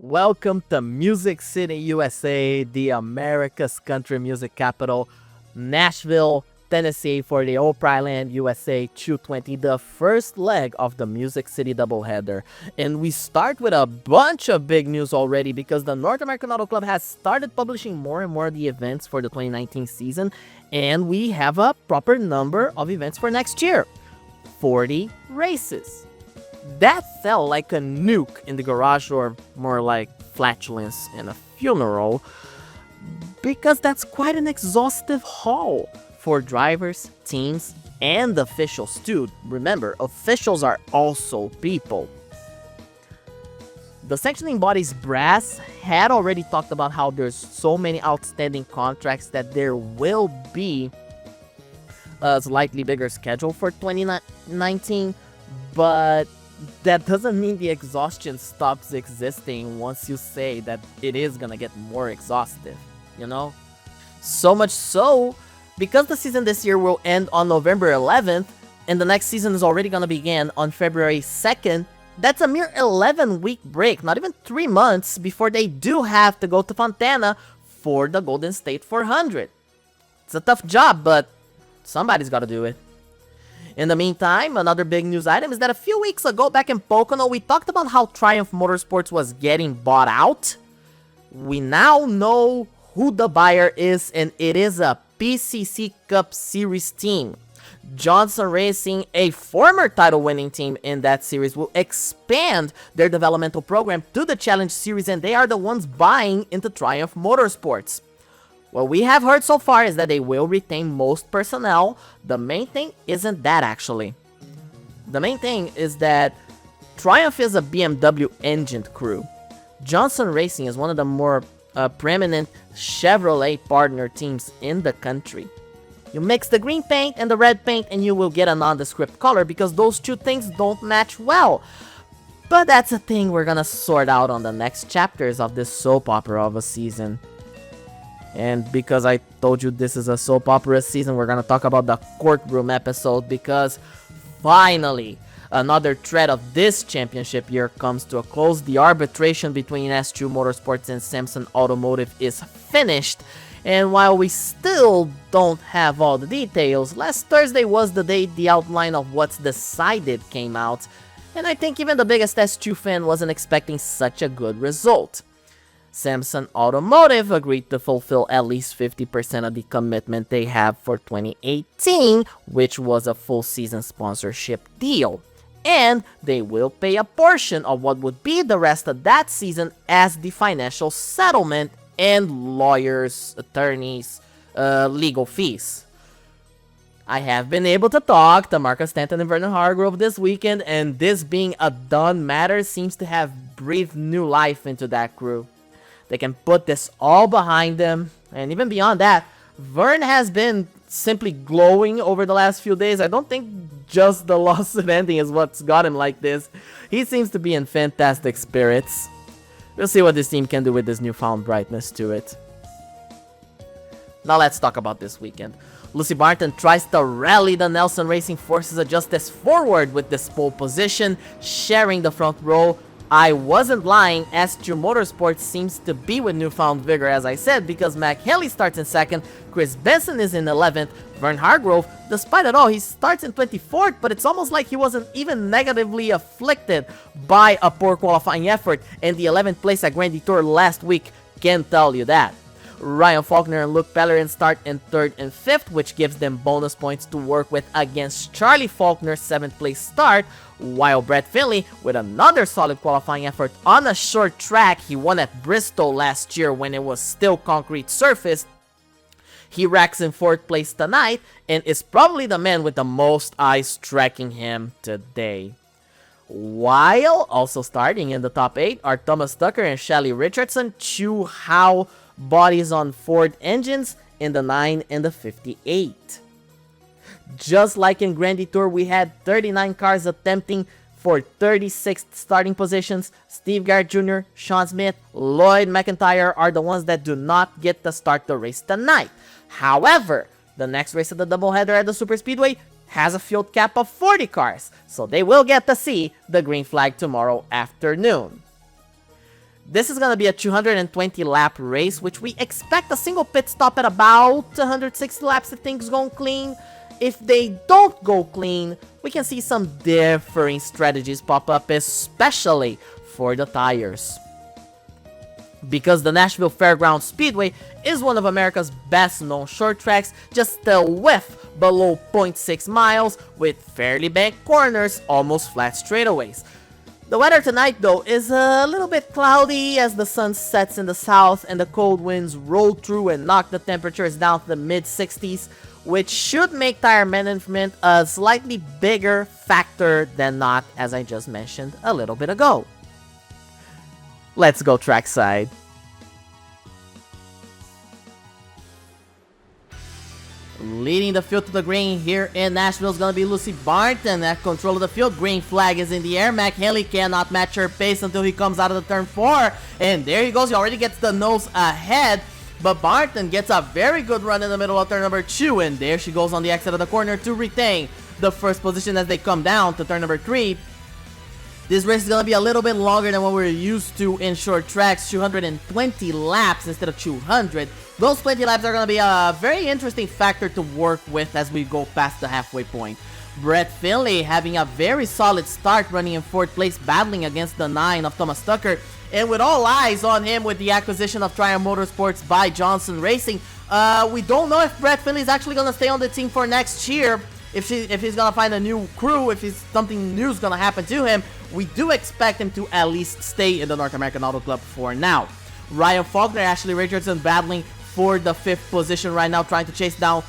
Welcome to Music City, USA, the America's country music capital, Nashville, Tennessee for the Opryland USA 220, the first leg of the Music City doubleheader. And we start with a bunch of big news already because the North American Auto Club has started publishing more and more of the events for the 2019 season, and we have a proper number of events for next year. 40 races. That felt like a nuke in the garage, or more like flatulence in a funeral, because that's quite an exhaustive haul for drivers, teams, and officials too. Remember, officials are also people. The sanctioning body's brass had already talked about how there's so many outstanding contracts that there will be a slightly bigger schedule for 2019, but that doesn't mean the exhaustion stops existing once you say that it is gonna get more exhaustive, you know? So much so, because the season this year will end on November 11th, and the next season is already gonna begin on February 2nd, that's a mere 11-week break, not even 3 months, before they do have to go to Fontana for the Golden State 400. It's a tough job, but somebody's gotta do it. In the meantime, another big news item is that a few weeks ago back in Pocono, we talked about how Triumph Motorsports was getting bought out. We now know who the buyer is, and it is a PCC Cup Series team. Johnson Racing, a former title-winning team in that series, will expand their developmental program to the Challenge Series, and they are the ones buying into Triumph Motorsports. What we have heard so far is that they will retain most personnel. The main thing isn't that, actually. The main thing is that Triumph is a BMW engined crew. Johnson Racing is one of the more preeminent Chevrolet partner teams in the country. You mix the green paint and the red paint and you will get a nondescript color because those two things don't match well. But that's a thing we're gonna sort out on the next chapters of this soap opera of a season. And because I told you this is a soap opera season, we're gonna talk about the courtroom episode, because finally another thread of this championship year comes to a close. The arbitration between S2 Motorsports and Samson Automotive is finished, and while we still don't have all the details, last Thursday was the day the outline of what's decided came out, and I think even the biggest S2 fan wasn't expecting such a good result. Samson Automotive agreed to fulfill at least 50% of the commitment they have for 2018, which was a full season sponsorship deal. And they will pay a portion of what would be the rest of that season as the financial settlement and lawyers, attorneys, legal fees. I have been able to talk to Marcus Stanton and Vernon Hargrove this weekend, and this being a done matter seems to have breathed new life into that crew. They can put this all behind them, and even beyond that, Vern has been simply glowing over the last few days. I don't think just the lawsuit ending is what's got him like this. He seems to be in fantastic spirits. We'll see what this team can do with this newfound brightness to it. Now let's talk about this weekend. Lucy Barton tries to rally the Nelson Racing Forces Justice forward with this pole position, sharing the front row. I wasn't lying, S2 Motorsports seems to be with newfound vigor, as I said, because Mac Haley starts in 2nd, Chris Benson is in 11th, Vern Hargrove, despite it all, he starts in 24th, but it's almost like he wasn't even negatively afflicted by a poor qualifying effort, and the 11th place at Grand Detour last week can tell you that. Ryan Faulkner and Luke Pellerin start in 3rd and 5th, which gives them bonus points to work with against Charlie Faulkner's 7th place start, while Brett Finley, with another solid qualifying effort on a short track he won at Bristol last year when it was still concrete surface, he racks in 4th place tonight and is probably the man with the most eyes tracking him today. While also starting in the top 8 are Thomas Tucker and Shelly Richardson, Chu Hao bodies on Ford engines in the 9 and the 58. Just like in Grand Detour, we had 39 cars attempting for 36 starting positions. Steve Garrett Jr., Sean Smith, Lloyd McIntyre are the ones that do not get to start the race tonight. However, the next race of the doubleheader at the Superspeedway has a field cap of 40 cars, so they will get to see the green flag tomorrow afternoon. This is going to be a 220 lap race, which we expect a single pit stop at about 160 laps if things go clean. If they don't go clean, we can see some differing strategies pop up, especially for the tires. Because the Nashville Fairgrounds Speedway is one of America's best known short tracks, just a whiff below 0.6 miles with fairly banked corners, almost flat straightaways. The weather tonight, though, is a little bit cloudy as the sun sets in the south and the cold winds roll through and knock the temperatures down to the mid-60s, which should make tire management a slightly bigger factor than not, as I just mentioned a little bit ago. Let's go trackside. Leading the field to the green here in Nashville is going to be Lucy Barton at control of the field. Green flag is in the air. McHenley cannot match her pace until he comes out of the turn 4. And there he goes. He already gets the nose ahead. But Barton gets a very good run in the middle of turn number 2. And there she goes on the exit of the corner to retain the first position as they come down to turn number 3. This race is going to be a little bit longer than what we're used to in short tracks, 220 laps instead of 200. Those 20 laps are going to be a very interesting factor to work with as we go past the halfway point. Brett Finley having a very solid start, running in 4th place, battling against the 9 of Thomas Tucker. And with all eyes on him with the acquisition of Triumph Motorsports by Johnson Racing, we don't know if Brett Finley is actually going to stay on the team for next year. If he's going to find a new crew, if something new is going to happen to him, we do expect him to at least stay in the North American Auto Club for now. Ryan Faulkner, Ashley Richardson battling for the 5th position right now, trying to chase down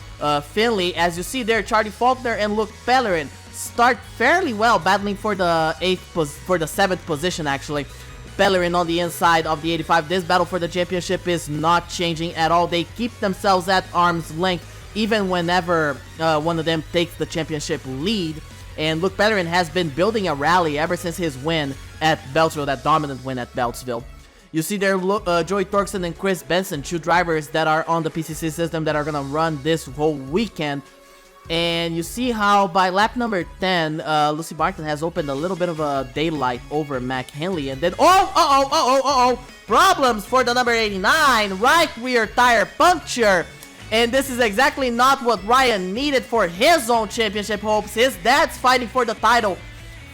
Finley. As you see there, Charlie Faulkner and Luke Pellerin start fairly well, battling for the 7th position actually. Pellerin on the inside of the 85. This battle for the championship is not changing at all. They keep themselves at arm's length even whenever one of them takes the championship lead. And Luke Pellerin has been building a rally ever since his win at Beltsville, that dominant win at Beltsville. You see there Joey Torkson and Chris Benson, 2 drivers that are on the PCC system that are going to run this whole weekend. And you see how by lap number 10, Lucy Barton has opened a little bit of a daylight over McHenley. And then, problems for the number 89, right rear tire puncture. And this is exactly not what Ryan needed for his own championship hopes. His dad's fighting for the title.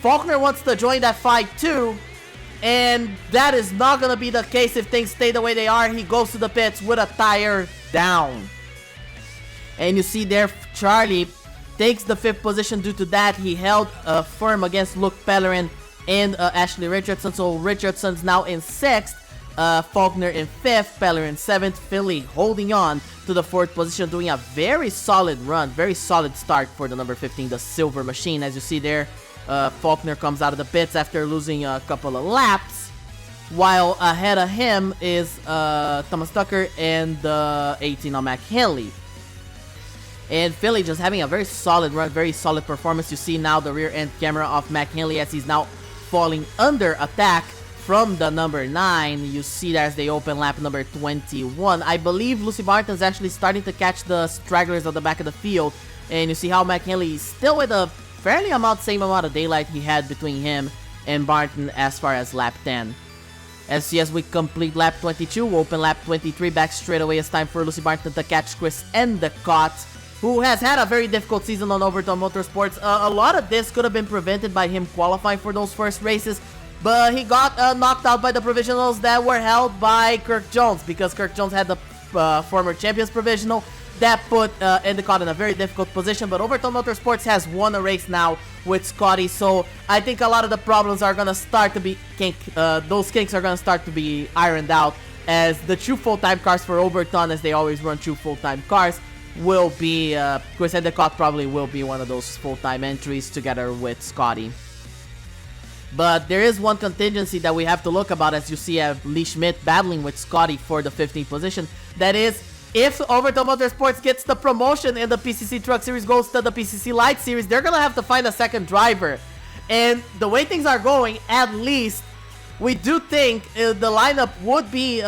Faulkner wants to join that fight too. And that is not going to be the case if things stay the way they are. He goes to the pits with a tire down. And you see there, Charlie takes the 5th position. Due to that, he held firm against Luke Pellerin and Ashley Richardson. So Richardson's now in 6th. Faulkner in 5th, Pellerin 7th, Finley holding on to the 4th position, doing a very solid run, very solid start for the number 15, the Silver Machine. As you see there, Faulkner comes out of the pits after losing a couple of laps, while ahead of him is Thomas Tucker and the 18 of McHenley. And Finley just having a very solid run, very solid performance. You see now the rear end camera of McHenley as he's now falling under attack from the number 9. You see that as they open lap number 21. I believe Lucy Barton's actually starting to catch the stragglers at the back of the field. And you see how McHenley is still with a fairly same amount of daylight he had between him and Barton as far as lap 10. As we complete lap 22, open lap 23, back straight away. It's time for Lucy Barton to catch Chris Endicott, who has had a very difficult season on Overton Motorsports. A lot of this could have been prevented by him qualifying for those first races. But he got knocked out by the provisionals that were held by Kirk Jones, because Kirk Jones had the former champions provisional. That put Endicott in a very difficult position. But Overton Motorsports has won a race now with Scotty, so I think a lot of the problems are going to start to be those kinks are going to start to be ironed out, as the 2 full-time cars for Overton, as they always run 2 full-time cars, will be Chris Endicott probably will be one of those full-time entries together with Scotty. But there is one contingency that we have to look about, as you see Lee Schmidt battling with Scotty for the 15th position. That is, if Overton Motorsports gets the promotion and the PCC Truck Series goes to the PCC Light Series, they're going to have to find a second driver. And the way things are going, at least, we do think the lineup would be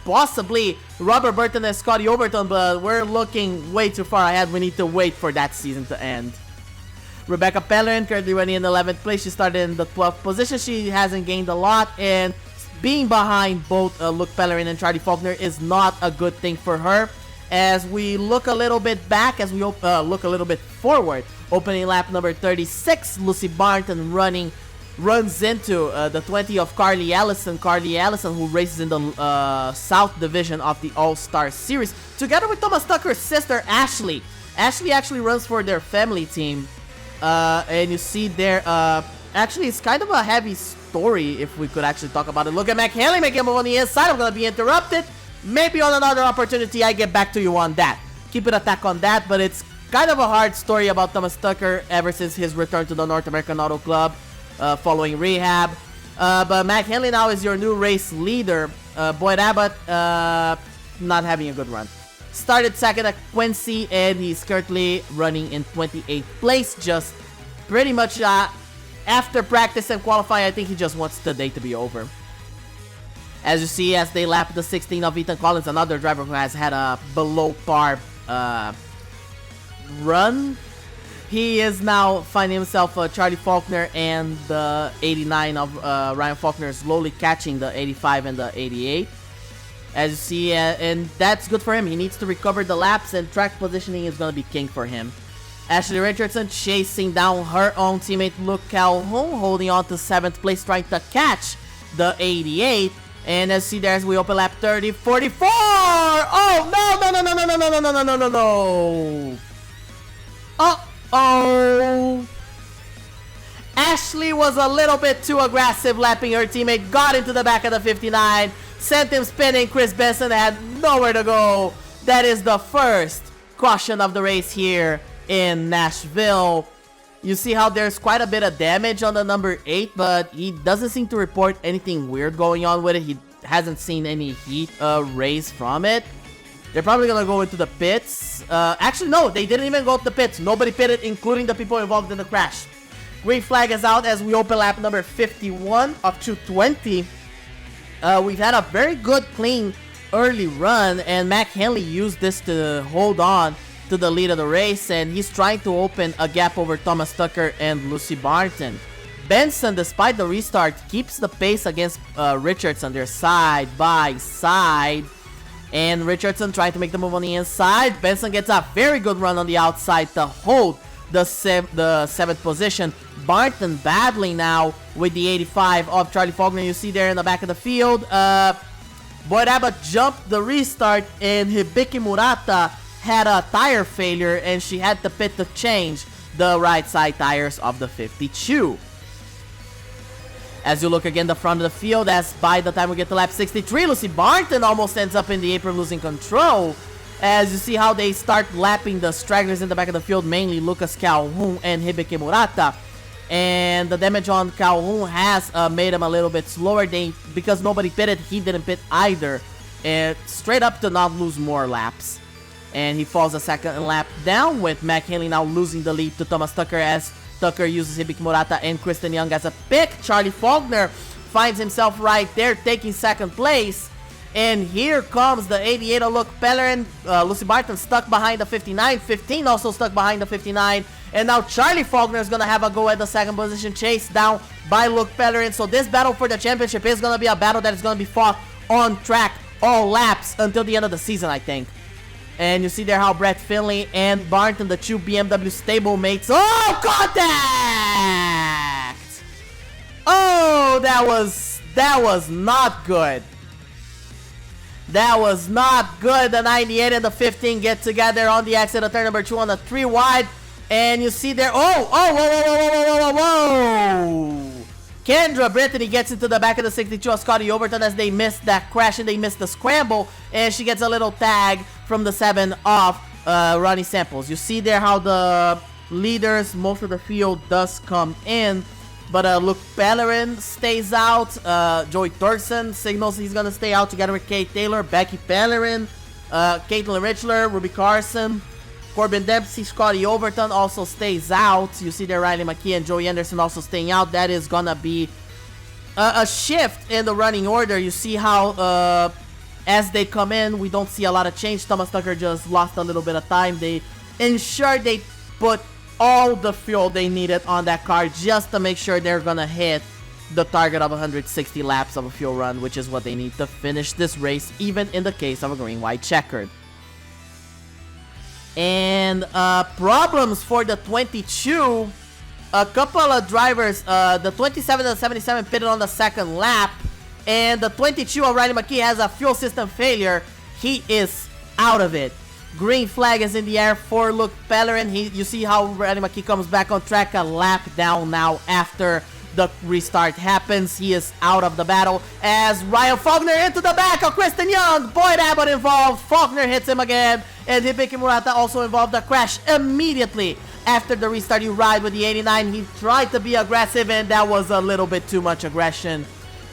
possibly Robert Burton and Scotty Overton, but we're looking way too far ahead. We need to wait for that season to end. Rebecca Pellerin currently running in 11th place. She started in the 12th position. She hasn't gained a lot, and being behind both Luke Pellerin and Charlie Faulkner is not a good thing for her. As we look a little bit back, as we look a little bit forward, opening lap number 36, Lucy Barton runs into the 20 of Carly Ellison, who races in the South Division of the All-Star Series, together with Thomas Tucker's sister, Ashley. Ashley actually runs for their family team, and you see there, actually, it's kind of a heavy story if we could actually talk about it. Look at McHenley making a move on the inside. I'm going to be interrupted. Maybe on another opportunity, I get back to you on that. Keep it attack on that, but it's kind of a hard story about Thomas Tucker ever since his return to the North American Auto Club following rehab. But McHenley now is your new race leader. Boyd Abbott not having a good run. Started second at Quincy, and he's currently running in 28th place. Just pretty much after practice and qualifying, I think he just wants the day to be over. As you see, as they lap the 16 of Ethan Collins, another driver who has had a below par run. He is now finding himself Charlie Faulkner and the 89 of Ryan Faulkner slowly catching the 85 and the 88. As you see, and that's good for him. He needs to recover the laps, and track positioning is going to be king for him. Ashley Richardson chasing down her own teammate Luke Calhoun, holding on to 7th place, trying to catch the 88. And as you see there, as we open lap 30, 44! Oh, no! Uh-oh! Ashley was a little bit too aggressive, lapping her teammate, got into the back of the 59, sent him spinning. Chris Benson had nowhere to go. That is the first caution of the race here in Nashville. You see how there's quite a bit of damage on the number 8, but he doesn't seem to report anything weird going on with it. He hasn't seen any heat raised from it. They're probably going to go into the pits. Actually, no, they didn't even go to the pits. Nobody pitted, including the people involved in the crash. Green flag is out as we open lap number 51 of 220. We've had a very good, clean early run, and McHenley used this to hold on to the lead of the race, and he's trying to open a gap over Thomas Tucker and Lucy Barton. Benson, despite the restart, keeps the pace against Richardson. They're side by side, and Richardson trying to make the move on the inside. Benson gets a very good run on the outside to hold the 7th position. Barton battling now with the 85 of Charlie Faulkner. You see there in the back of the field. Boyd Abbott jumped the restart, and Hibiki Murata had a tire failure, and she had to pit to change the right side tires of the 52. As you look again the front of the field, as by the time we get to lap 63, Lucy Barton almost ends up in the apron, losing control. As you see how they start lapping the stragglers in the back of the field, mainly Lucas Calhoun and Hibiki Murata. And the damage on Calhoun has made him a little bit slower. Because nobody pitted, he didn't pit either. And straight up to not lose more laps. And he falls a second lap down, with McHenley now losing the lead to Thomas Tucker, as Tucker uses Hibiki Murata and Kristen Young as a pick. Charlie Faulkner finds himself right there, taking second place. And here comes the 88 of Luke Pellerin. Lucy Barton stuck behind the 59. 15 also stuck behind the 59. And now Charlie Faulkner is going to have a go at the second position, chased down by Luke Pellerin. So this battle for the championship is going to be a battle that is going to be fought on track all laps until the end of the season, I think. And you see there how Brett Finley and Barton, the two BMW stablemates. Oh, contact! Oh, that was not good. That was not good. The 98 and the 15 get together on the exit of turn number 2 on the 3 wide. And you see there, whoa. Kendra Brittany gets into the back of the 62 of Scotty Overton as they missed that crash and they missed the scramble. And she gets a little tag from the 7 of Ronnie Samples. You see there how the leaders, most of the field does come in. But Luke Pellerin stays out. Joey Thorson signals he's going to stay out together with Kate Taylor, Becky Pellerin, Caitlin Richler, Ruby Carson, Corbin Dempsey, Scotty Overton also stays out. You see there Riley McKee and Joey Anderson also staying out. That is going to be a shift in the running order. You see how as they come in, we don't see a lot of change. Thomas Tucker just lost a little bit of time. They ensured they put all the fuel they needed on that car just to make sure they're gonna hit the target of 160 laps of a fuel run, which is what they need to finish this race, even in the case of a green-white checkered. And problems for the 22. A couple of drivers, the 27 and the 77 pitted on the second lap, and the 22 of Riley McKee has a fuel system failure. He is out of it. Green flag is in the air for Luke Pellerin. You see how Riley McKee comes back on track a lap down now after the restart happens. He is out of the battle as Ryan Faulkner into the back of Kristen Young. Boyd Abbott involved. Faulkner hits him again, and Hibiki Murata also involved. The crash immediately after the restart. You ride with the 89. He tried to be aggressive, and that was a little bit too much aggression,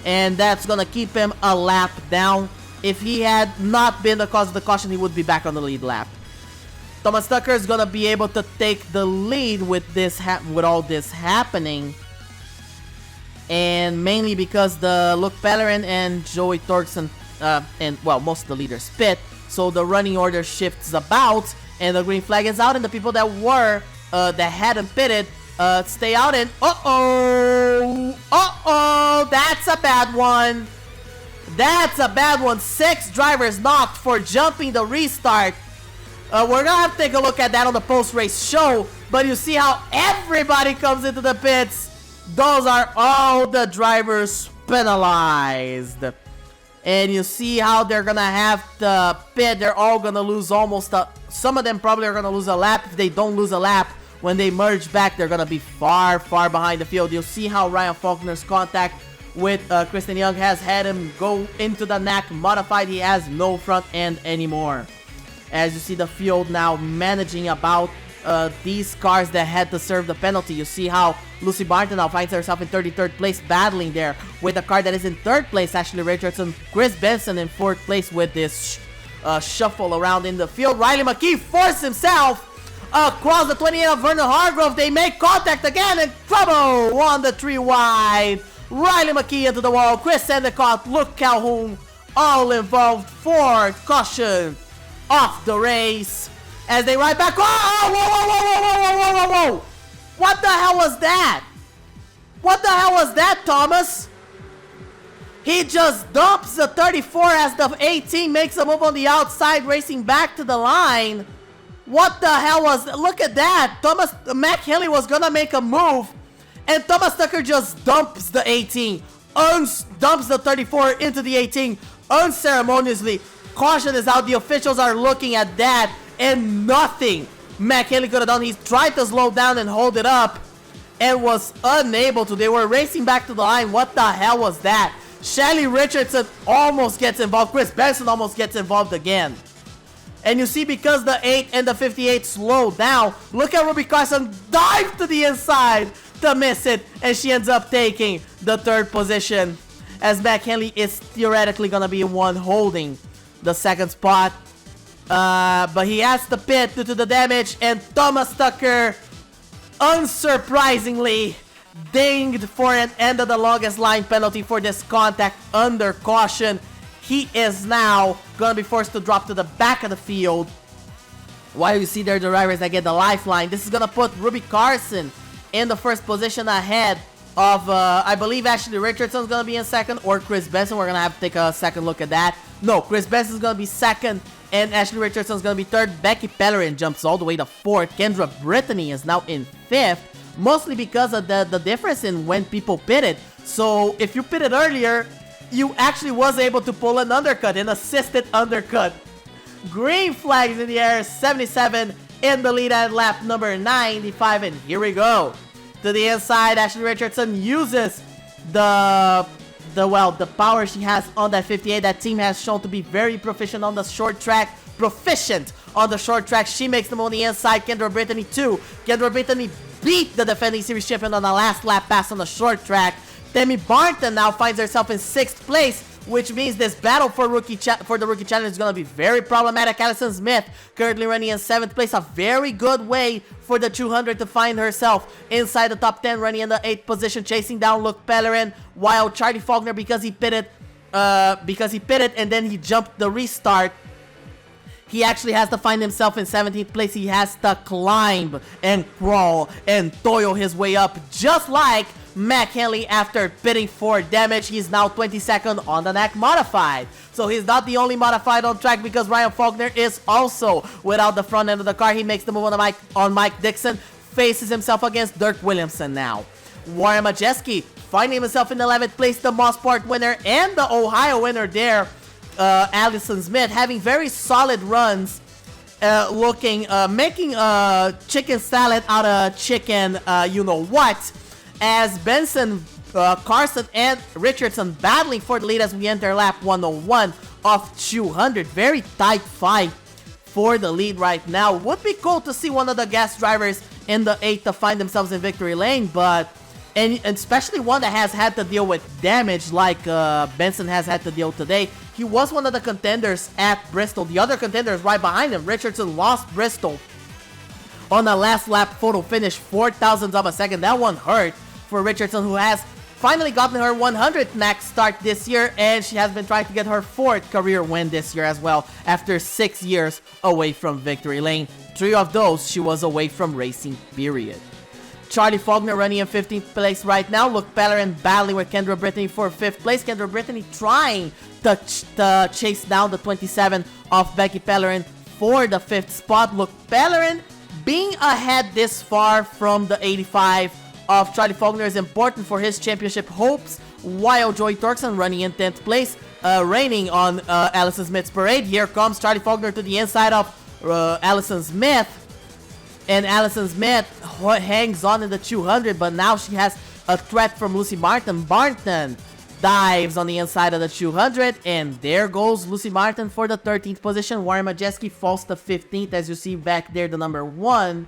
and that's gonna keep him a lap down. If he had not been the cause of the caution, he would be back on the lead lap. Thomas Tucker is gonna be able to take the lead with this with all this happening, and mainly because the Luke Pellerin and Joey Torkson and well, most of the leaders pit, so the running order shifts about, and the green flag is out, and the people that were that hadn't pitted stay out, and that's a bad one. That's a bad one. 6 drivers knocked for jumping the restart. We're gonna have to take a look at that on the post-race show, but you see how everybody comes into the pits. Those are all the drivers penalized. And you see how they're gonna have to pit. They're all gonna lose almost some of them probably are gonna lose a lap. If they don't lose a lap, when they merge back, they're gonna be far behind the field. You'll see how Ryan Faulkner's contact with Kristen Young has had him go into the NAAC modified. He has no front end anymore. As you see the field now managing about these cars that had to serve the penalty. You see how Lucy Barton now finds herself in 33rd place, battling there with a car that is in 3rd place, Ashley Richardson. Chris Benson in 4th place with this shuffle around in the field. Riley McKee forced himself across the 28 of Vernon Hargrove. They make contact again, and trouble on the 3 wide. Riley McKee into the wall. Chris Endicott, Luke Calhoun, all involved for caution off the race as they ride back. Whoa! What the hell was that? What the hell was that, Thomas? He just dumps the 34 as the 18 makes a move on the outside, racing back to the line. What the hell was that? Look at that. Mac Henley was gonna make a move, and Thomas Tucker just dumps the 18, dumps the 34 into the 18 unceremoniously. Caution is out. The officials are looking at that, and nothing Mac Henley could have done. He tried to slow down and hold it up and was unable to. They were racing back to the line. What the hell was that? Shelly Richardson almost gets involved. Chris Benson almost gets involved again. And you see, because the 8 and the 58 slow down, look at Ruby Carson dive to the inside to miss it, and she ends up taking the 3rd position, as Mac Henley is theoretically gonna be one holding the 2nd spot, but he has to pit due to the damage, and Thomas Tucker, unsurprisingly, dinged for an end of the longest line penalty for this contact under caution. He is now gonna be forced to drop to the back of the field, while you see there the drivers that get the lifeline. This is gonna put Ruby Carson in the 1st position ahead of, I believe Ashley Richardson's gonna be in 2nd, or Chris Benson. We're gonna have to take a second look at that. No, Chris Benson's gonna be 2nd, and Ashley Richardson's gonna be 3rd. Becky Pellerin jumps all the way to 4th. Kendra Brittany is now in 5th, mostly because of the difference in when people pitted. So if you pitted earlier, you actually was able to pull an undercut, an assisted undercut. Green flags in the air. 77 in the lead at lap number 95, and here we go. To the inside, Ashley Richardson uses the power she has on that 58. That team has shown to be very proficient on the short track. She makes them on the inside. Kendra Brittany too. Kendra Brittany beat the defending series champion on the last lap pass on the short track. Demi Barton now finds herself in 6th place, which means this battle for the rookie challenge is going to be very problematic. Allison Smith currently running in 7th place, a very good way for the 200 to find herself inside the top 10, running in the 8th position, chasing down Luke Pellerin, while Charlie Faulkner, because he pitted and then he jumped the restart, he actually has to find himself in 17th place. He has to climb and crawl and toil his way up, just like McKinley, after bidding for damage, he's now 22nd on the NAAC Modified. So he's not the only modified on track because Ryan Faulkner is also without the front end of the car. He makes the move on Mike Dixon, faces himself against Dirk Williamson now. Warren Majeski finding himself in 11th place, the Mosport winner and the Ohio winner there. Allison Smith having very solid runs, making chicken salad out of chicken, you know what, as Benson, Carson, and Richardson battling for the lead as we enter lap 101 of 200. Very tight fight for the lead right now. Would be cool to see one of the guest drivers in the 8 to find themselves in victory lane, but and especially one that has had to deal with damage like Benson has had to deal today. He was one of the contenders at Bristol. The other contender is right behind him. Richardson lost Bristol on a last lap photo finish, 0.004 of a second. That one hurt for Richardson, who has finally gotten her 100th NAAC start this year, and she has been trying to get her 4th career win this year as well, after 6 years away from victory lane. 3 of those she was away from racing, period. Charlie Faulkner running in 15th place right now. Luke Pellerin battling with Kendra Brittany for 5th place. Kendra Brittany trying to chase down the 27 of Becky Pellerin for the 5th spot. Luke Pellerin being ahead this far from the 85 of Charlie Faulkner is important for his championship hopes, while Joey Torkson running in 10th place, raining on Allison Smith's parade. Here comes Charlie Faulkner to the inside of Allison Smith, and Allison Smith hangs on in the 200, but now she has a threat from Lucy Martin. Martin dives on the inside of the 200, and there goes Lucy Martin for the 13th position. Warren Majeski falls to 15th, as you see back there, the number 1.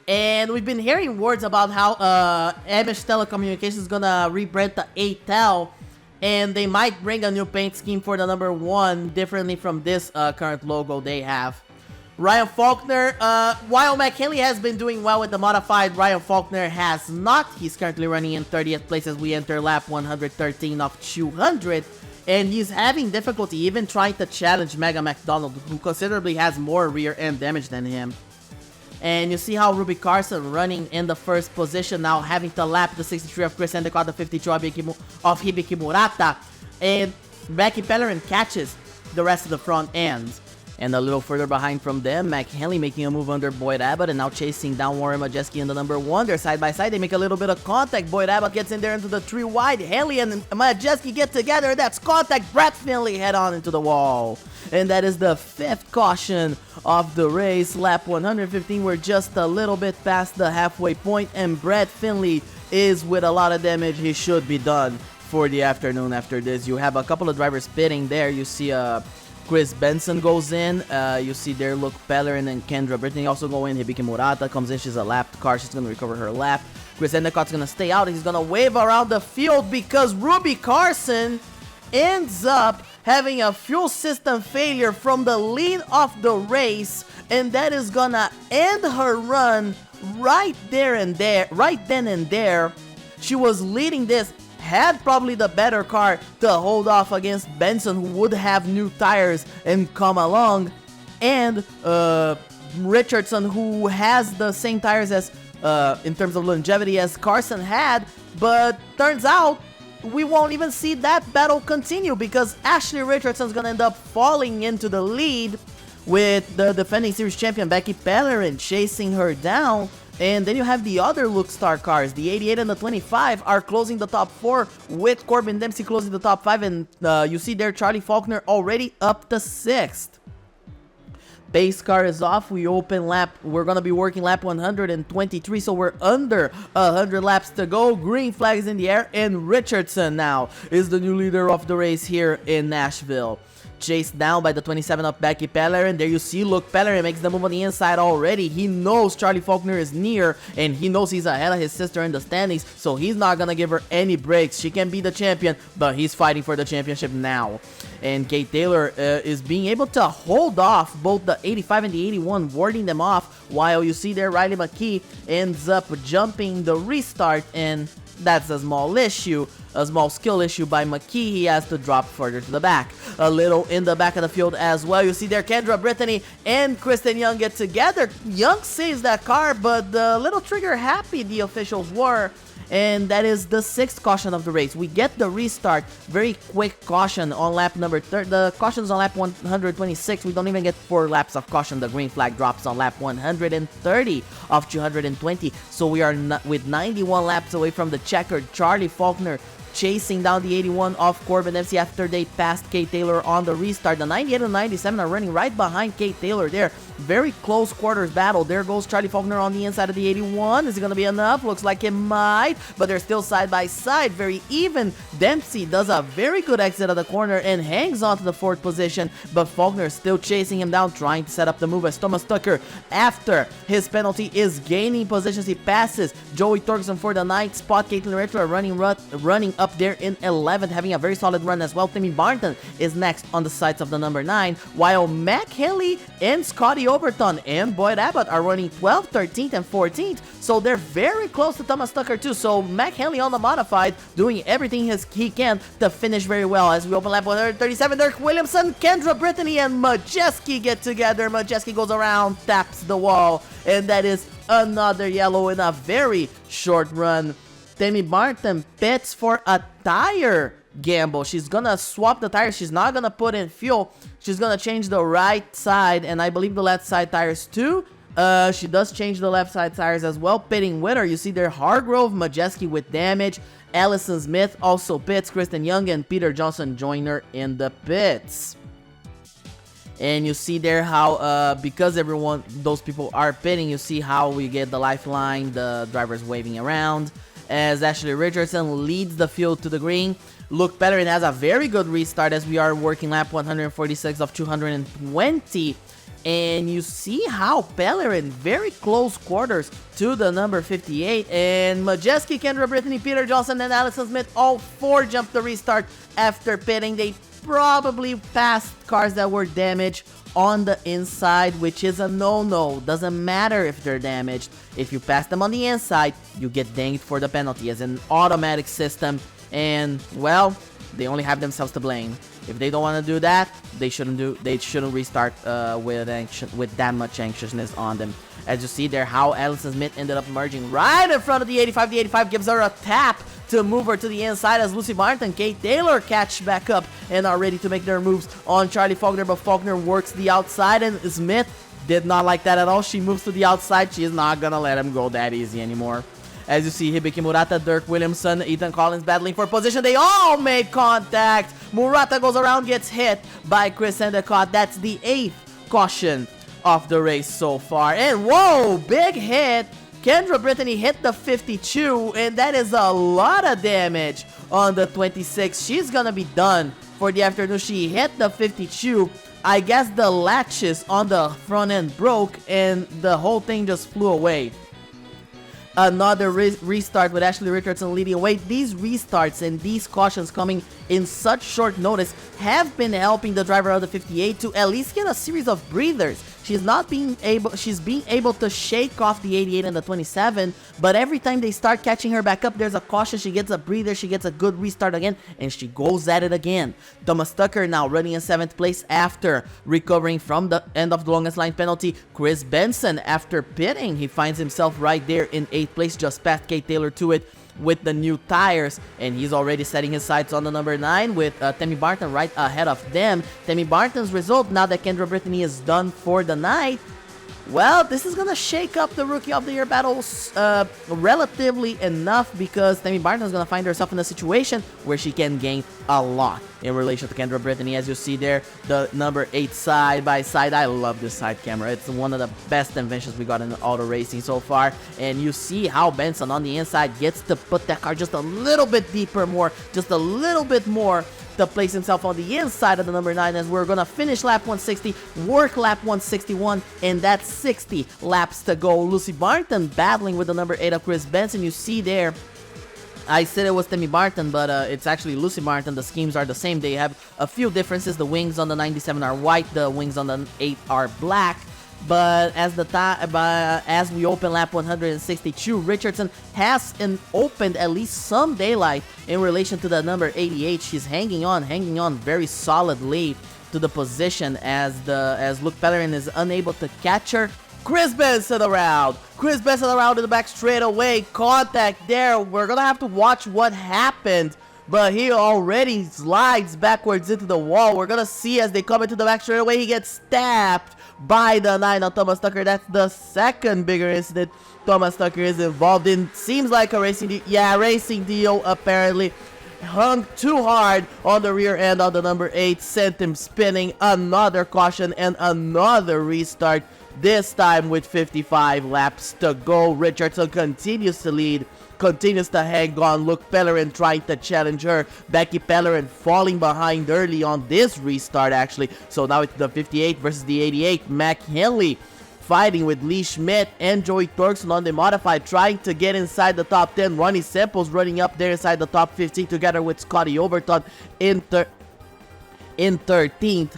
And we've been hearing words about how Amish Telecommunications is gonna rebrand to ATEL, and they might bring a new paint scheme for the number 1 differently from this current logo they have. Ryan Faulkner, while McKinley has been doing well with the modified, Ryan Faulkner has not. He's currently running in 30th place as we enter lap 113 of 200, and he's having difficulty even trying to challenge Mega McDonald, who considerably has more rear end damage than him. And you see how Ruby Carson running in the 1st position now, having to lap the 63 of Chris Endicott, the 52 of Hibiki Murata, and Becky Pellerin catches the rest of the front ends. And a little further behind from them, McKinley making a move under Boyd Abbott and now chasing down Warren Majeski in the number 1. They're side by side. They make a little bit of contact. Boyd Abbott gets in there into the 3 wide. Haley and Majeski get together. That's contact. Brett Finley head on into the wall. And that is the 5th caution of the race. Lap 115. We're just a little bit past the halfway point, and Brett Finley is with a lot of damage. He should be done for the afternoon after this. You have a couple of drivers pitting there. You see Chris Benson goes in. You see there Luke Pellerin and Kendra Brittany also go in. Hibiki Murata comes in. She's a lapped car. She's going to recover her lap. Chris Endicott's going to stay out. He's going to wave around the field because Ruby Carson ends up having a fuel system failure from the lead of the race, and that is going to end her run right then and there. She was leading this, had probably the better car to hold off against Benson, who would have new tires and come along, and Richardson, who has the same tires as in terms of longevity as Carson had, but turns out we won't even see that battle continue because Ashley Richardson's gonna end up falling into the lead with the defending series champion Becky Pellerin chasing her down. And then you have the other Luke Star cars. The 88 and the 25 are closing the top 4 with Corbin Dempsey closing the top 5. And you see there Charlie Faulkner already up to 6th. Base car is off. We open lap. We're going to be working lap 123. So we're under 100 laps to go. Green flag is in the air. And Richardson now is the new leader of the race here in Nashville. Chased down by the 27 of Becky Pellerin. There you see Luke Pellerin makes the move on the inside already. He knows Charlie Faulkner is near, and he knows he's ahead of his sister in the standings, so he's not gonna give her any breaks. She can be the champion, but he's fighting for the championship now. And Kate Taylor is being able to hold off both the 85 and the 81, warding them off, while you see there Riley McKee ends up jumping the restart, and that's a small issue. A small skill issue by McKee. He has to drop further to the back. A little in the back of the field as well. You see there Kendra Brittany and Kristen Young get together. Young saves that car, but the little trigger happy the officials were. and that is the 6th caution of the race. We get the restart, very quick caution on lap number 30. The caution's on lap 126. We don't even get 4 laps of caution. The green flag drops on lap 130 of 220. So we are with 91 laps away from the checkered. Charlie Faulkner chasing down the 81 of Corbin MC after they passed Kate Taylor on the restart. The 98 and 97 are running right behind Kate Taylor there. Very close quarters battle. There goes Charlie Faulkner on the inside of the 81. Is it going to be enough? Looks like it might, but they're still side by side. Very even. Dempsey does a very good exit of the corner and hangs on to the 4th position, but Faulkner still chasing him down, trying to set up the move as Thomas Tucker, after his penalty, is gaining positions. He passes Joey Torgerson for the 9th spot. Caitlin Ritter running up there in 11th, having a very solid run as well. Timmy Barton is next on the sides of the number 9, while Mac Henley and Scotty Overton and Boyd Abbott are running 12th, 13th, and 14th, so they're very close to Thomas Tucker too. So Mac Henley on the modified, doing everything he can to finish very well. As we open lap 137, Dirk Williamson, Kendra Brittany, and Majeski get together. Majeski goes around, taps the wall, and that is another yellow in a very short run. Tammy Martin pits for a tire gamble. She's gonna swap the tires. She's not gonna put in fuel. She's gonna change the right side, and I believe the left side tires too. She does change the left side tires as well. Pitting with her, you see there Hargrove, Majeski with damage. Allison Smith also pits. Kristen Young and Peter Johnson join her in the pits. And you see there how, because those people are pitting, you see how we get the lifeline, the drivers waving around, as Ashley Richardson leads the field to the green. Luke Pellerin has a very good restart as we are working lap 146 of 220. And you see how Pellerin, very close quarters to the number 58. And Majeski, Kendra Brittany, Peter Johnson, and Allison Smith, all 4 jump the restart after pitting. They probably passed cars that were damaged on the inside, which is a no-no. Doesn't matter if they're damaged. If you pass them on the inside, you get dinged for the penalty as an automatic system. And, well, they only have themselves to blame. If they don't want to do that, they shouldn't restart with that much anxiousness on them. As you see there, how Allison Smith ended up merging right in front of the 85. The 85 gives her a tap to move her to the inside as Lucy Martin and Kate Taylor catch back up and are ready to make their moves on Charlie Faulkner, but Faulkner works the outside, and Smith did not like that at all. She moves to the outside. She is not gonna let him go that easy anymore. As you see, Hibiki Murata, Dirk Williamson, Ethan Collins battling for position. They all make contact. Murata goes around, gets hit by Chris Endicott. That's the 8th caution of the race so far. And whoa, big hit. Kendra Brittany hit the 52, and that is a lot of damage on the 26. She's gonna be done for the afternoon. She hit the 52. I guess the latches on the front end broke, and the whole thing just flew away. Another restart with Ashley Richardson leading away. These restarts and these cautions coming in such short notice have been helping the driver of the 58 to at least get a series of breathers. She's being able to shake off the 88 and the 27, but every time they start catching her back up, there's a caution. She gets a breather, she gets a good restart again, and she goes at it again. Thomas Tucker now running in 7th place after recovering from the end of the longest line penalty. Chris Benson, after pitting, he finds himself right there in 8th place, just past Kate Taylor to it with the new tires, and he's already setting his sights on the number 9 with Tammy Barton right ahead of them. Tammy Barton's result, now that Kendra Brittany is done for the night, well, this is gonna shake up the Rookie of the Year battles relatively enough, because Tammy Barton is gonna find herself in a situation where she can gain a lot in relation to Kendra Brittany. As you see there, the number 8 side by side. I love this side camera. It's one of the best inventions we got in auto racing so far. And you see how Benson on the inside gets to put that car just a little bit deeper just a little bit more to place himself on the inside of the number 9, as we're gonna finish lap 160, work lap 161, and that's 60 laps to go. Lucy Barton battling with the number 8 of Chris Benson. You see there, I said it was Tammy Barton, but it's actually Lucy Barton. The schemes are the same. They have a few differences. The wings on the 97 are white, the wings on the 8 are black. But as we open lap 162, Richardson has opened at least some daylight in relation to the number 88. She's hanging on very solidly to the position as Luke Pellerin is unable to catch her. Chris Benson around. Chris Benson around in the back straight away. Contact there. We're gonna have to watch what happened. But he already slides backwards into the wall. We're gonna see as they come into the back straight away. He gets stabbed by the 9 on Thomas Tucker. That's the second bigger incident Thomas Tucker is involved in. Seems like a racing deal. Yeah, racing deal apparently. Hung too hard on the rear end of the number 8. Sent him spinning. Another caution and another restart. This time with 55 laps to go. Richardson continues to lead. Continues to hang on. Luke Pellerin trying to challenge her. Becky Pellerin falling behind early on this restart actually. So now it's the 58 versus the 88. Mac Henley fighting with Lee Schmidt and Joey Torkson on the modified, trying to get inside the top 10. Ronnie Samples running up there inside the top 15 together with Scotty Overton in 13th.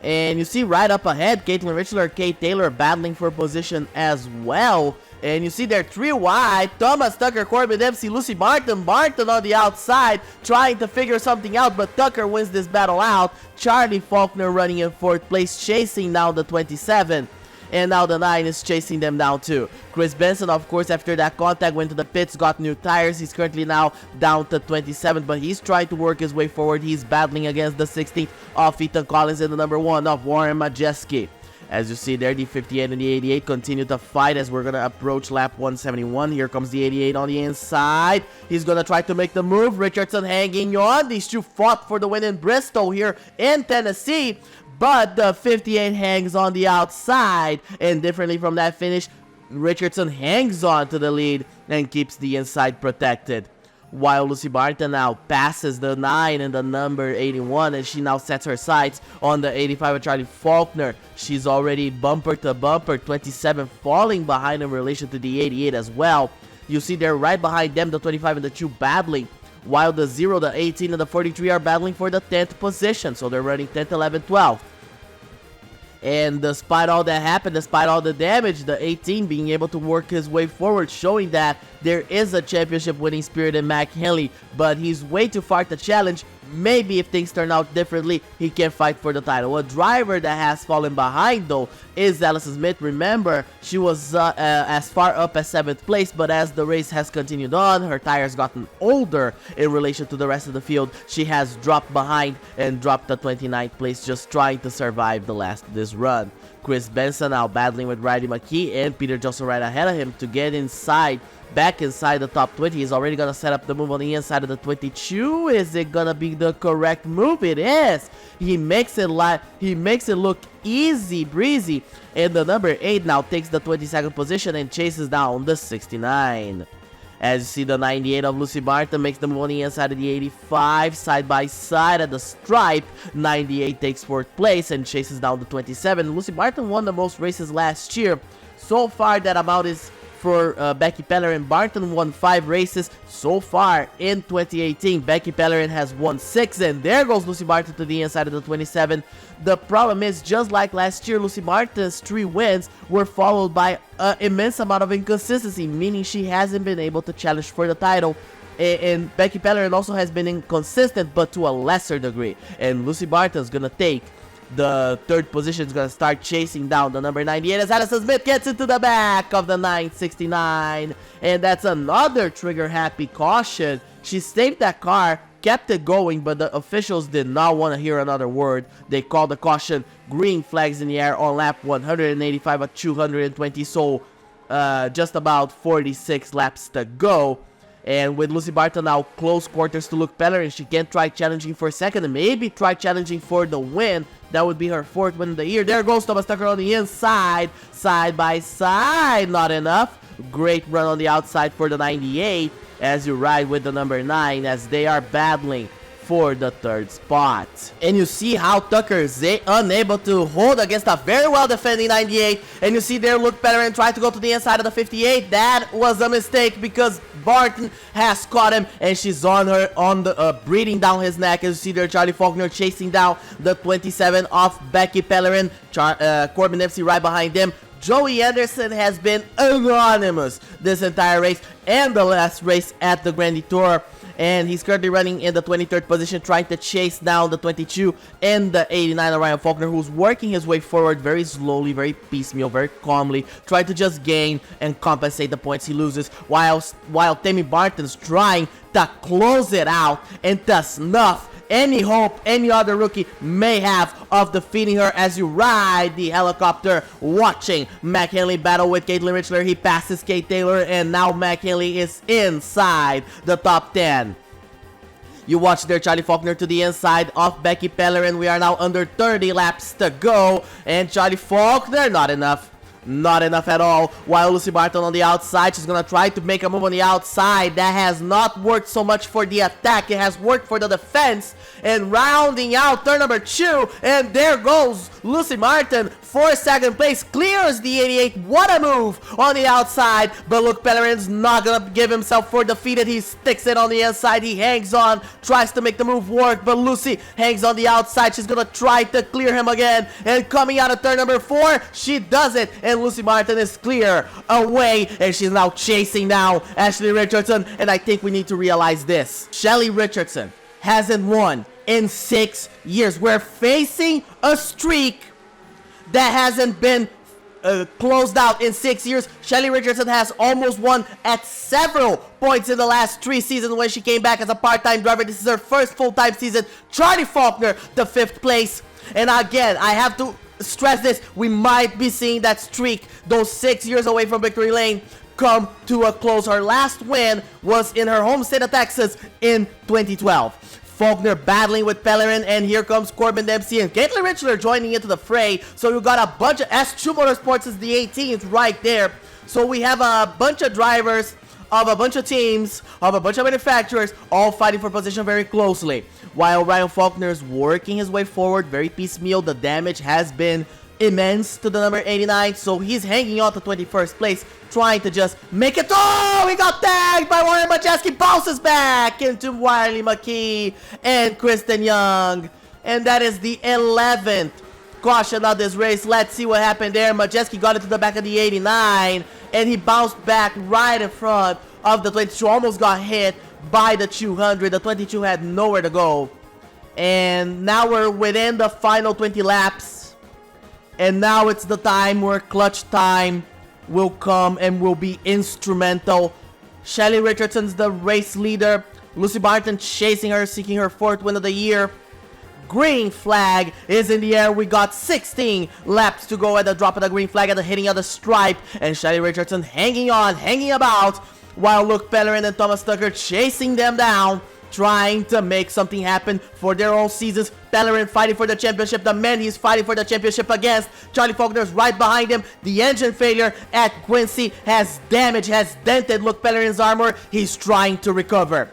And you see right up ahead, Caitlin Richler, Kate Taylor battling for position as well. And you see there 3 wide, Thomas Tucker, Corbin Dempsey, Lucy Barton on the outside, trying to figure something out, but Tucker wins this battle out. Charlie Faulkner running in 4th place, chasing down the 27. And now the 9 is chasing them down too. Chris Benson, of course, after that contact, went to the pits, got new tires. He's currently now down to 27, but he's trying to work his way forward. He's battling against the 16th of Ethan Collins and the number 1 of Warren Majeski. As you see there, the 58 and the 88 continue to fight as we're going to approach lap 171. Here comes the 88 on the inside. He's going to try to make the move. Richardson hanging on. These two fought for the win in Bristol here in Tennessee. But the 58 hangs on the outside. And differently from that finish, Richardson hangs on to the lead and keeps the inside protected. While Lucy Barton now passes the 9 and the number 81, and she now sets her sights on the 85 of Charlie Faulkner. She's already bumper to bumper, 27 falling behind in relation to the 88 as well. You see there right behind them, the 25 and the 2 battling, while the 0, the 18 and the 43 are battling for the 10th position. So they're running 10th, 11th, 12th. And despite all that happened, despite all the damage, the 18 being able to work his way forward, showing that there is a championship winning spirit in Mac Henley, but he's way too far to challenge. Maybe if things turn out differently, he can fight for the title. A driver that has fallen behind though is Allison Smith. Remember, she was as far up as 7th place, but as the race has continued on, her tires gotten older in relation to the rest of the field. She has dropped behind and dropped to 29th place, just trying to survive the last of this run. Chris Benson now battling with Riley McKee and Peter Johnson right ahead of him to get inside, back inside the top 20. He's already gonna set up the move on the inside of the 22. Is it gonna be the correct move? It is. He makes it look easy breezy, and the number 8 now takes the 22nd position and chases down the 69. As you see, the 98 of Lucy Barton makes the move on the inside of the 85, side by side at the stripe. 98 takes 4th place and chases down the 27. Lucy Barton won the most races last year. So far, that amount is for Becky Pellerin. Barton won 5 races so far in 2018. Becky Pellerin has won 6, and there goes Lucy Barton to the inside of the 27. The problem is, just like last year, Lucy Barton's 3 wins were followed by an immense amount of inconsistency, meaning she hasn't been able to challenge for the title. And Becky Pellerin also has been inconsistent, but to a lesser degree. And Lucy Barton's gonna take the 3rd position, is going to start chasing down the number 98 as Allison Smith gets into the back of the 969. And that's another trigger happy caution. She saved that car, kept it going, but the officials did not want to hear another word. They called the caution. Green flags in the air on lap 185 at 220. So just about 46 laps to go. And with Lucy Barton now close quarters to Luke Pellerin, she can try challenging for 2nd and maybe try challenging for the win. That would be her 4th win of the year. There goes Thomas Tucker on the inside, side by side. Not enough. Great run on the outside for the 98 as you ride with the number 9 as they are battling for the 3rd spot. And you see how Tucker is unable to hold against a very well defending 98. And you see there Luke Pellerin try to go to the inside of the 58. That was a mistake because Barton has caught him and she's on the breathing down his neck. As you see there, Charlie Faulkner chasing down the 27 of Becky Pellerin. Corbin Dempsey right behind them. Joey Anderson has been anonymous this entire race and the last race at the Grand Tour. and he's currently running in the 23rd position, trying to chase down the 22 and the 89 Ryan Faulkner, who's working his way forward very slowly, very piecemeal, very calmly, trying to just gain and compensate the points he loses, while Tammy Barton's trying to close it out and to snuff any hope any other rookie may have of defeating her. As you ride the helicopter, watching Mac Henley battle with Caitlin Richler. He passes Kate Taylor, and now Mac Henley is inside the top 10. You watch there Charlie Faulkner to the inside of Becky Pellerin. We are now under 30 laps to go, and Charlie Faulkner, not enough. Not enough at all. While Lucy Barton on the outside, she's gonna try to make a move on the outside. That has not worked so much for the attack. It has worked for the defense. And rounding out turn number 2, and there goes Lucy Martin for second place. Clears the 88. What a move on the outside. But look, Pellerin's not gonna give himself for defeated. He sticks it on the inside. He hangs on, tries to make the move work, but Lucy hangs on the outside. She's gonna try to clear him again. And coming out of turn number 4, she does it. And Lucy Martin is clear away, and she's now chasing down Ashley Richardson. And I think we need to realize this: Shelly Richardson hasn't won in 6 years. We're facing a streak that hasn't been closed out in 6 years. Shelly Richardson has almost won at several points in the last 3 seasons when she came back as a part-time driver. This is her first full-time season. Charlie Faulkner, the 5th place. And again, I have to stress this: we might be seeing that streak, those 6 years away from victory lane, come to a close. Her last win was in her home state of Texas in 2012. Faulkner battling with Pellerin, and here comes Corbin Dempsey and Caitlin Richler joining into the fray. So you got a bunch of S2 Motorsports is the 18th right there. So we have a bunch of drivers of a bunch of teams, of a bunch of manufacturers, all fighting for position very closely. While Ryan Faulkner is working his way forward, very piecemeal. The damage has been immense to the number 89, so he's hanging on to 21st place, trying to just make it. Oh, he got tagged by Warren Majeski, bounces back into Wiley McKee and Kristen Young, and that is the 11th caution of this race. Let's see what happened there. Majeski got into the back of the 89, and he bounced back right in front of the 22, almost got hit by the 200. The 22 had nowhere to go, and now we're within the final 20 laps. And now it's the time where clutch time will come and will be instrumental. Shelly Richardson's the race leader. Lucy Barton chasing her, seeking her 4th win of the year. Green flag is in the air. We got 16 laps to go at the drop of the green flag, at the hitting of the stripe. And Shelly Richardson hanging on, hanging about, while Luke Pellerin and Thomas Tucker chasing them down, trying to make something happen for their own seasons. Pellerin fighting for the championship. The man he's fighting for the championship against, Charlie Faulkner's right behind him. The engine failure at Quincy has damaged, has dented Luke Pellerin's armor. He's trying to recover.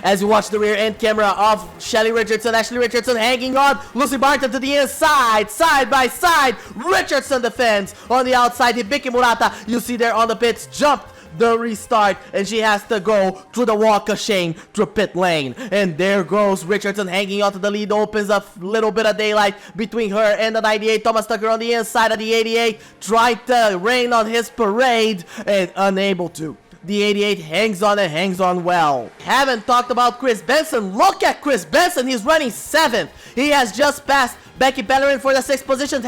As you watch the rear end camera of Shelly Richardson, Ashley Richardson hanging on. Lucy Barton to the inside, side by side. Richardson defends on the outside. Hibiki Murata, you see there on the pits, jumped the restart, and she has to go through the walk of shame through pit lane. And there goes Richardson hanging onto the lead. Opens a little bit of daylight between her and the 98. Thomas Tucker on the inside of the 88, tried to rain on his parade and unable to. The 88 hangs on and hangs on well. Haven't talked about Chris Benson. Look at Chris Benson. He's running 7th. He has just passed Becky Pellerin for the 6th position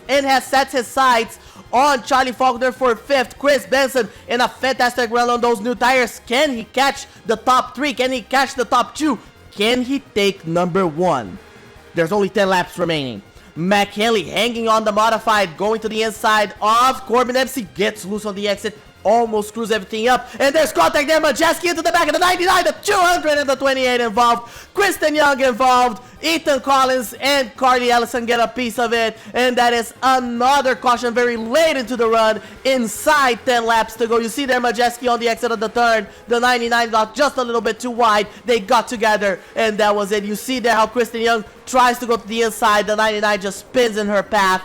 and has set his sights on Charlie Faulkner for 5th. Chris Benson in a fantastic run on those new tires. Can he catch the top 3? Can he catch the top 2? Can he take number 1? There's only 10 laps remaining. Mac Henley hanging on the modified, going to the inside of Corbin Dempsey. Gets loose on the exit. Almost screws everything up. And there's contact there. Majeski into the back of the 99, the 200, and the 28 involved. Kristen Young involved. Ethan Collins and Carly Ellison get a piece of it. And that is another caution very late into the run. Inside 10 laps to go. You see there Majeski on the exit of the turn. The 99 got just a little bit too wide. They got together, and that was it. You see there how Kristen Young tries to go to the inside. The 99 just spins in her path.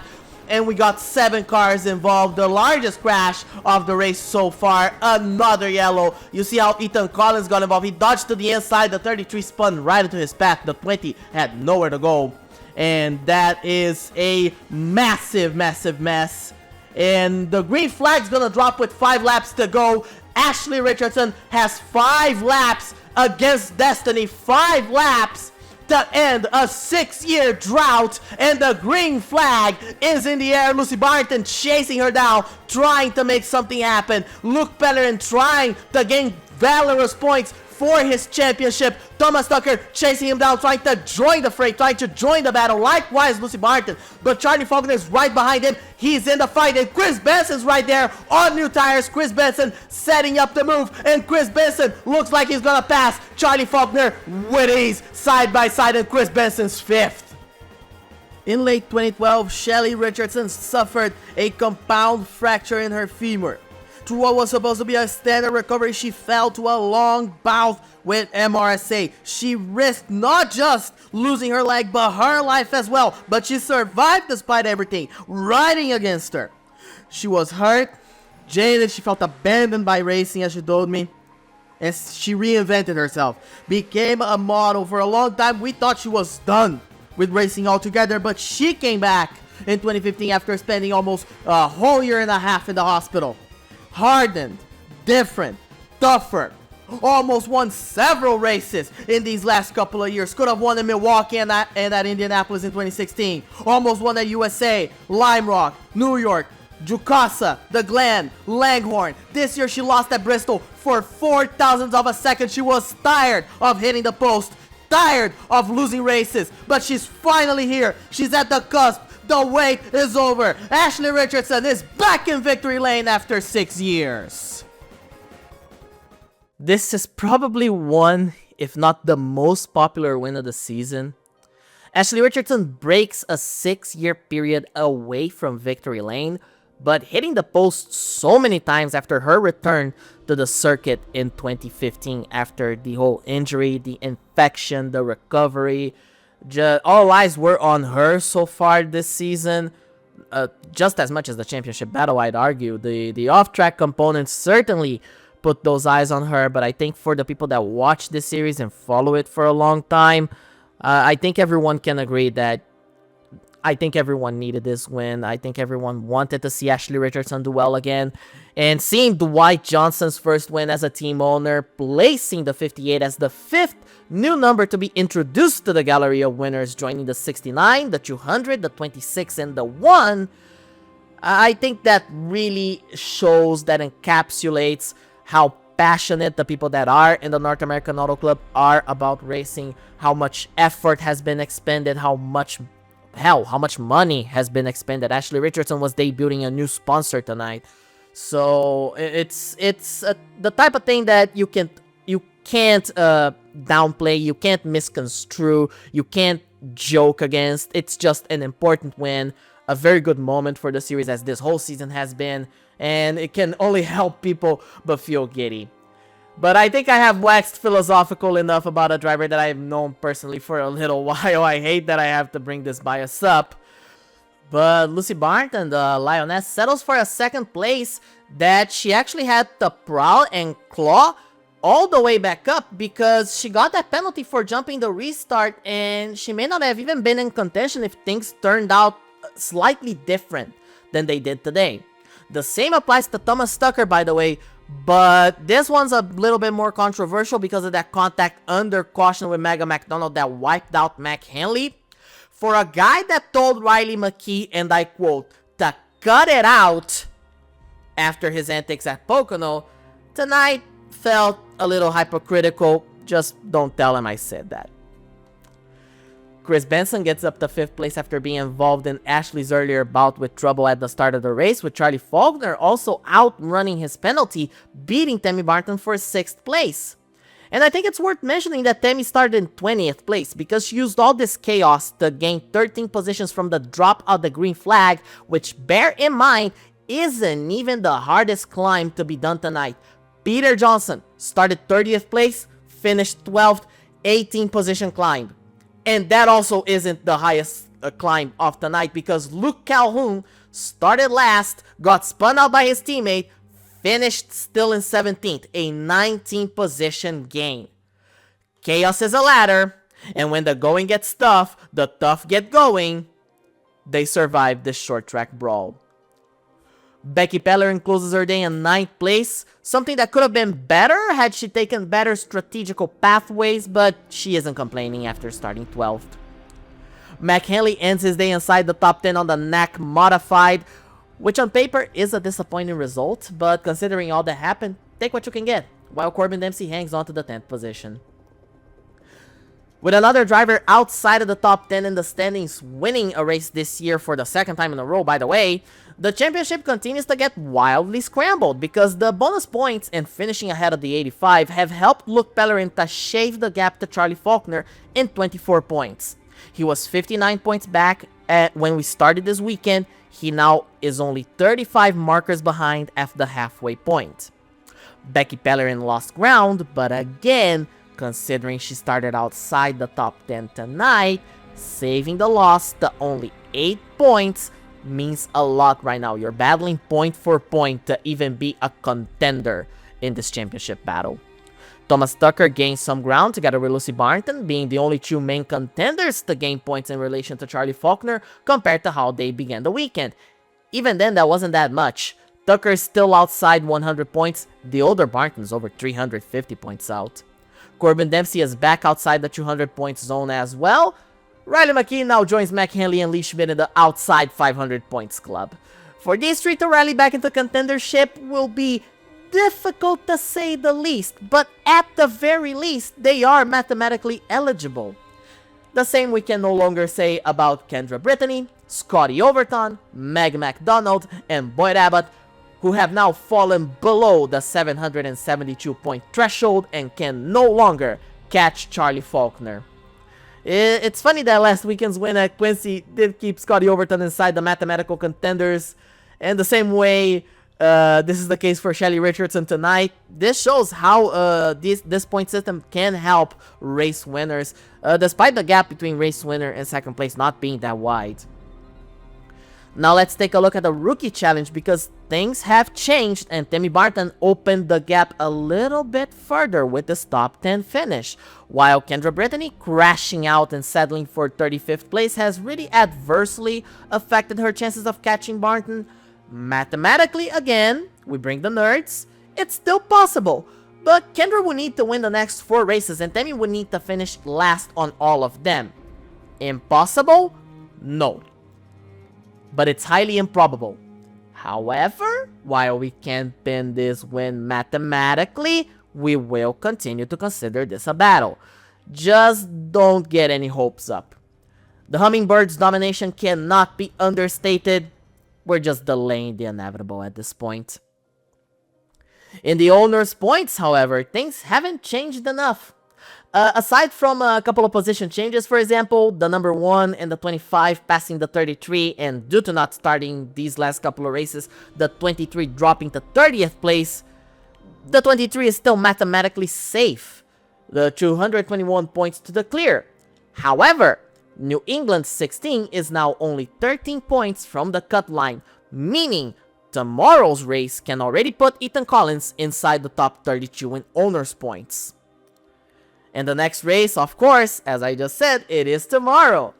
And we got 7 cars involved. The largest crash of the race so far. Another yellow. You see how Ethan Collins got involved. He dodged to the inside. The 33 spun right into his path. The 20 had nowhere to go. And that is a massive, massive mess. And the green flag's gonna drop with 5 laps to go. Ashley Richardson has 5 laps against Destiny, 5 laps to end a 6-year drought, and the green flag is in the air. Lucy Barton chasing her down, trying to make something happen. Luke Pellerin trying to gain valorous points for his championship. Thomas Tucker chasing him down, trying to join the fray, trying to join the battle. Likewise, Lucy Barton. But Charlie Faulkner is right behind him. He's in the fight, and Chris Benson's right there on new tires. Chris Benson setting up the move, and Chris Benson looks like he's gonna pass Charlie Faulkner with ease, side by side, and Chris Benson's 5th. In late 2012, Shelly Richardson suffered a compound fracture in her femur. Through what was supposed to be a standard recovery, she fell to a long bout with MRSA. She risked not just losing her leg, but her life as well. But she survived despite everything riding against her. She was hurt, jaded, she felt abandoned by racing, as she told me. And she reinvented herself, became a model. For a long time, we thought she was done with racing altogether, but she came back in 2015 after spending almost a whole year and a half in the hospital. Hardened, different, tougher, almost won several races in these last couple of years. Could have won in Milwaukee and at Indianapolis in 2016. Almost won at USA, Lime Rock, New York, Jukasa, The Glen, Langhorne. This year she lost at Bristol for 0.004 of a second. She was tired of hitting the post, tired of losing races, but she's finally here. She's at the cusp. The wait is over. Ashley Richardson is back in victory lane after 6 years. This is probably one, if not the most popular win of the season. Ashley Richardson breaks a 6-year period away from victory lane, but hitting the post so many times after her return to the circuit in 2015 after the whole injury, the infection, the recovery. All eyes were on her so far this season, just as much as the championship battle, I'd argue. The off-track components certainly put those eyes on her, but I think for the people that watch this series and follow it for a long time, I think everyone can agree that I think everyone needed this win. I think everyone wanted to see Ashley Richardson do well again. And seeing Dwight Johnson's first win as a team owner, placing the 58 as the 5th new number to be introduced to the gallery of winners, joining the 69, the 200, the 26, and the 1, I think that really shows, that encapsulates how passionate the people that are in the North American Auto Club are about racing, how much effort has been expended, how much money has been expended. Ashley Richardson was debuting a new sponsor tonight. So it's the type of thing that you can't downplay, you can't misconstrue, you can't joke against. It's just an important win, a very good moment for the series, as this whole season has been, and it can only help people but feel giddy. But I think I have waxed philosophical enough about a driver that I've known personally for a little while. I hate that I have to bring this bias up. But Lucy Barton, the Lioness, settles for a 2nd place that she actually had to prowl and claw all the way back up, because she got that penalty for jumping the restart, and she may not have even been in contention if things turned out slightly different than they did today. The same applies to Thomas Tucker, by the way, but this one's a little bit more controversial because of that contact under caution with Mega McDonald that wiped out Mac Henley. For a guy that told Riley McKee, and I quote, to cut it out after his antics at Pocono, tonight felt a little hypocritical. Just don't tell him I said that. Chris Benson gets up to 5th place after being involved in Ashley's earlier bout with trouble at the start of the race, with Charlie Faulkner also outrunning his penalty, beating Tammy Barton for 6th place. And I think it's worth mentioning that Tammy started in 20th place because she used all this chaos to gain 13 positions from the drop of the green flag, which, bear in mind, isn't even the hardest climb to be done tonight. Peter Johnson started 30th place, finished 12th, 18 position climb. And that also isn't the highest climb of tonight, because Luke Calhoun started last, got spun out by his teammate, finished still in 17th, a 19 position gain. Chaos is a ladder, and when the going gets tough, the tough get going. They survived this short track brawl. Becky Pellerin closes her day in 9th place, something that could have been better had she taken better strategical pathways, but she isn't complaining after starting 12th. Mac Henley ends his day inside the top 10 on the NAAC Modified, which on paper is a disappointing result, but considering all that happened, take what you can get, while Corbin Dempsey hangs on to the 10th position. With another driver outside of the top 10 in the standings winning a race this year for the second time in a row, by the way, the championship continues to get wildly scrambled because the bonus points and finishing ahead of the 85 have helped Luke Pellerin to shave the gap to Charlie Faulkner in 24 points. He was 59 points back when we started this weekend. He now is only 35 markers behind at the halfway point. Becky Pellerin lost ground, but again, considering she started outside the top 10 tonight, saving the loss to only 8 points means a lot right now. You're battling point for point to even be a contender in this championship battle. Thomas Tucker gains some ground together with Lucy Barrington, being the only two main contenders to gain points in relation to Charlie Faulkner compared to how they began the weekend. Even then, that wasn't that much. Tucker is still outside 100 points. The older Barrington is over 350 points out. Corbin Dempsey is back outside the 200 points zone as well. Riley McKee now joins Mac Henley and Lee Schmidt in the outside 500 points club. For these three to rally back into contendership will be difficult to say the least, but at the very least, they are mathematically eligible. The same we can no longer say about Kendra Brittany, Scotty Overton, Meg McDonald, and Boyd Abbott, who have now fallen below the 772 point threshold and can no longer catch Charlie Faulkner. It's funny that last weekend's win at Quincy did keep Scotty Overton inside the mathematical contenders, and the same way this is the case for Shelly Richardson tonight. This shows how this point system can help race winners, despite the gap between race winner and second place not being that wide. Now let's take a look at the Rookie Challenge because things have changed and Tammy Barton opened the gap a little bit further with this top 10 finish, while Kendra Brittany crashing out and settling for 35th place has really adversely affected her chances of catching Barton. Mathematically, again, we bring the nerds, it's still possible, but Kendra will need to win the next 4 races and Tammy will need to finish last on all of them. Impossible? No. But it's highly improbable. However, while we can't pin this win mathematically, we will continue to consider this a battle. Just don't get any hopes up. The Hummingbirds' domination cannot be understated. We're just delaying the inevitable at this point. In the owner's points, however, things haven't changed enough. Aside from a couple of position changes, for example, the number 1 and the 25 passing the 33, and due to not starting these last couple of races, the 23 dropping to 30th place, the 23 is still mathematically safe. The 221 points to the clear. However, New England's 16 is now only 13 points from the cut line, meaning tomorrow's race can already put Ethan Collins inside the top 32 in owner's points. And the next race, of course, as I just said, it is tomorrow.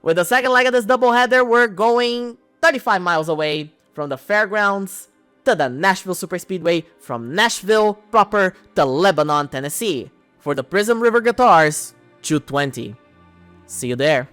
With the second leg of this doubleheader, we're going 35 miles away from the fairgrounds to the Nashville Superspeedway, from Nashville proper to Lebanon, Tennessee, for the Prism River Guitars 220. See you there.